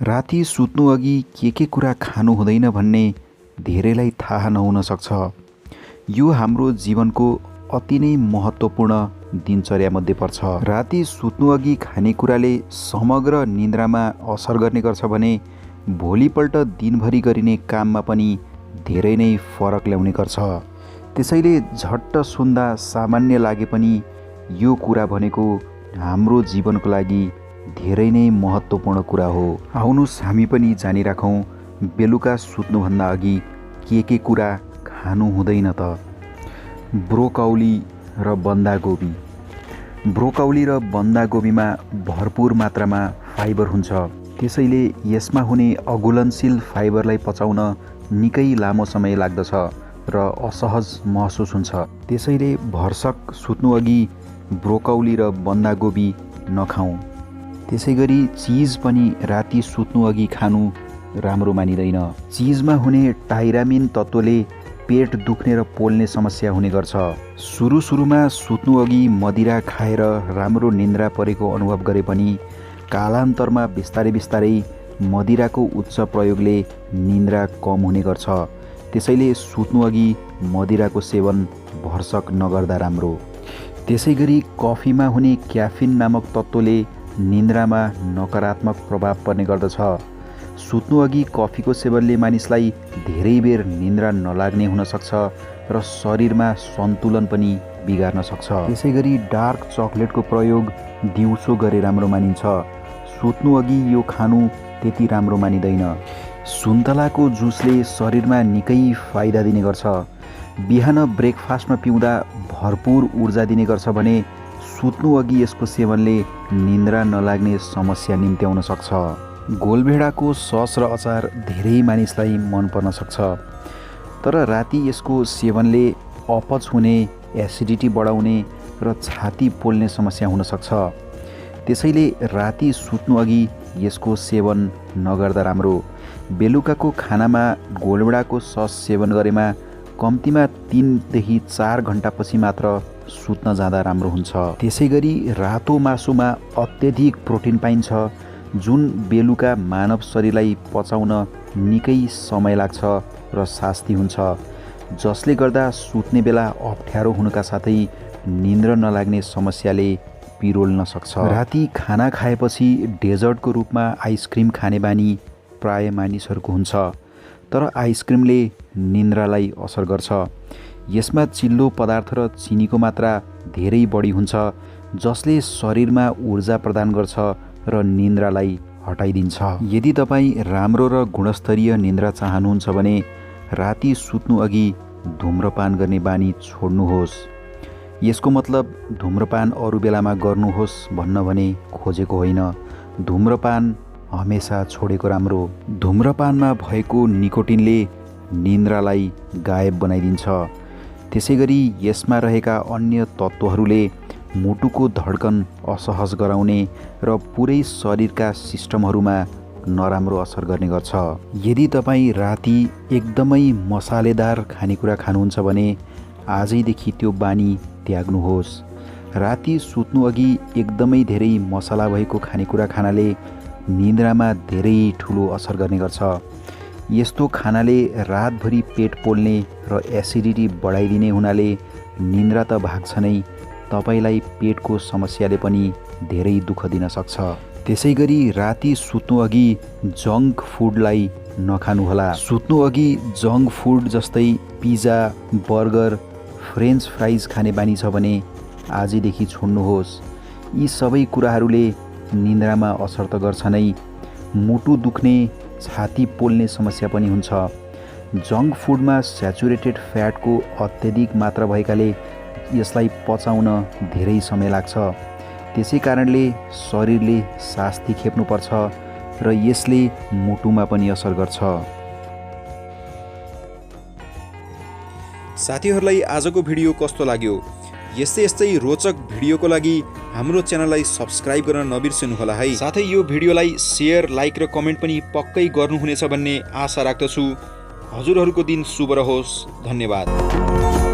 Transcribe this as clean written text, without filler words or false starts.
राति सुत्नु अघि के कुरा खानु हुँदैन भन्ने धेरैलाई थाहा नहुन सक्छ। यो हाम्रो जीवनको अति नै महत्त्वपूर्ण दिनचर्यामध्ये पर्छ। राति सुत्नु अघि खानेकुराले समग्र निन्द्रामा असर गर्ने गर्छ भने भोलिपल्ट दिनभरि गरिने काममा पनि धेरै नै फरक ल्याउने गर्छ। त्यसैले झट्ट सुन्दा सामान्य लागे पनि यो कुरा भनेको हाम्रो जीवनको लागि धेरै नै महत्त्वपूर्ण कुरा हो। आउनुस् हामी पनि जानिराखौँ बेलुका सुत्नुभन्दा अघि के कुरा खानु हुँदैन त। ब्रोकौली र बन्दागोबी। ब्रोकौली र बन्दागोबीमा भरपूर मात्रामा फाइबर हुन्छ। त्यसैले यसमा हुने अघुलनशील फाइबरलाई पचाउन निकै लामो समय लाग्दछ र असहज महसुस हुन्छ। त्यसैले भरसक सुत्नु अघि ब्रोकौली र बन्दागोबी नखाउँ। त्यसैगरी चीज पनि राति सुत्नु अघि खानु राम्रो मानिँदैन। चीजमा हुने टाइरामिन तत्त्वले पेट दुख्ने र पोल्ने समस्या हुने गर्छ। सुरुमा सुत्नु अघि मदिरा खाएर राम्रो निन्द्रा परेको अनुभव गरे पनि कालान्तरमा बिस्तारै मदिराको उच्च प्रयोगले निन्द्रा कम हुने गर्छ। त्यसैले सुत्नु अघि मदिराको सेवन भरसक नगर्दा राम्रो। त्यसैगरी कफीमा हुने क्याफिन नामक तत्त्वले निन्द्रामा नकारात्मक प्रभाव पर्ने गर्दछ। सुत्नु अघि कफीको सेवनले मानिसलाई धेरै बेर निन्द्रा नलाग्ने हुन सक्छ र शरीरमा सन्तुलन पनि बिगार्न सक्छ। त्यसैगरी डार्क चकलेटको प्रयोग दिउँसो गरे राम्रो मानिन्छ। सुत्नु अघि यो खानु त्यति राम्रो मानिँदैन। सुन्तलाको जुसले शरीरमा निकै फाइदा दिने गर्छ। बिहान ब्रेकफास्टमा पिउँदा भरपूर ऊर्जा दिने गर्छ भने सुत्नु अघि यसको सेवनले निन्द्रा नलाग्ने समस्या निम्त्याउन सक्छ। गोलभेडाको सस र अचार धेरै मानिसलाई मन पर्न सक्छ, तर राति यसको सेवनले अपच हुने, एसिडिटी बढाउने र छाती पोल्ने समस्या हुन सक्छ। त्यसैले राति सुत्नु अघि यसको सेवन नगर्दा राम्रो। बेलुकाको खानामा गोलभेडाको सस सेवन गरेमा कम्तीमा 3 देखि 4 घण्टापछि मात्र सुत्न जाँदा राम्रो हुन्छ। त्यसैगरी रातो मासुमा अत्यधिक प्रोटिन पाइन्छ, जुन बेलुका मानव शरीरलाई पचाउन निकै समय लाग्छ र शास्ति हुन्छ, जसले गर्दा सुत्ने बेला अप्ठ्यारो हुनुका साथै निन्द्रा नलाग्ने समस्याले पिरोल्न सक्छ। राति खाना खाएपछि डेजर्टको रूपमा आइसक्रिम खाने बानी प्राय मानिसहरूको हुन्छ, तर आइसक्रिमले निन्द्रालाई असर गर्छ। यसमा चिल्लो पदार्थ र चिनीको मात्रा धेरै बढी हुन्छ, जसले शरीरमा ऊर्जा प्रदान गर्छ र निन्द्रालाई हटाइदिन्छ। यदि तपाईँ राम्रो र गुणस्तरीय निन्द्रा चाहनुहुन्छ भने राति सुत्नु अघि धूम्रपान गर्ने बानी छोड्नुहोस्। यसको मतलब धूम्रपान अरू बेलामा गर्नुहोस् भन्न भने खोजेको होइन। धूम्रपान हमेसा छोडेको राम्रो। धूम्रपानमा भएको निकोटिनले निन्द्रालाई गायब बनाइदिन्छ। त्यसैगरी यसमा रहेका अन्य तत्त्वहरूले मुटुको धड्कन असहज गराउने र पुरै शरीरका सिस्टमहरूमा नराम्रो असर गर्ने गर्छ। यदि तपाईँ राति एकदमै मसालेदार खानेकुरा खानुहुन्छ भने आजैदेखि त्यो बानी त्याग्नुहोस्। राति सुत्नु अघि एकदमै धेरै मसला भएको खानेकुरा खानाले निन्द्रामा धेरै ठुलो असर गर्ने गर्छ। यस्तो खानाले रातभरि पेट पोल्ने र एसिडिटी बढाइदिने हुनाले निन्द्रा त भाग्छ नै, तपाईँलाई पेटको समस्याले पनि धेरै दुःख दिन सक्छ। त्यसैगरी राति सुत्नु अघि जङ्क फुडलाई नखानुहोला। सुत्नु अघि जङ्क फुड जस्तै पिज्जा, बर्गर, फ्रेन्च फ्राइज खाने बानी छ भने आजैदेखि छोड्नुहोस्। यी सबै कुराहरूले निन्द्रामा असर त गर्छ नै, मुटु दुख्ने, छाती पोल्ने समस्या पनि हुन्छ। जङ्क फुडमा स्याचुरेटेड फ्याटको अत्यधिक मात्रा भएकाले यसलाई पचाउन धेरै समय लाग्छ। त्यसै कारणले शरीरले शास्ति खेप्नुपर्छ र यसले मुटुमा पनि असर गर्छ। साथीहरूलाई आजको भिडियो कस्तो लाग्यो? यस्तै रोचक भिडियोको लागि हाम्रो च्यानललाई सब्स्क्राइब गर्न नबिर्सनुहोला है। साथै यो भिडियोलाई शेयर, लाइक र कमेन्ट पनि पक्कै गर्नुहुनेछ भन्ने आशा राख्दछु। हजुरहरूको दिन शुभ रहोस्। धन्यवाद।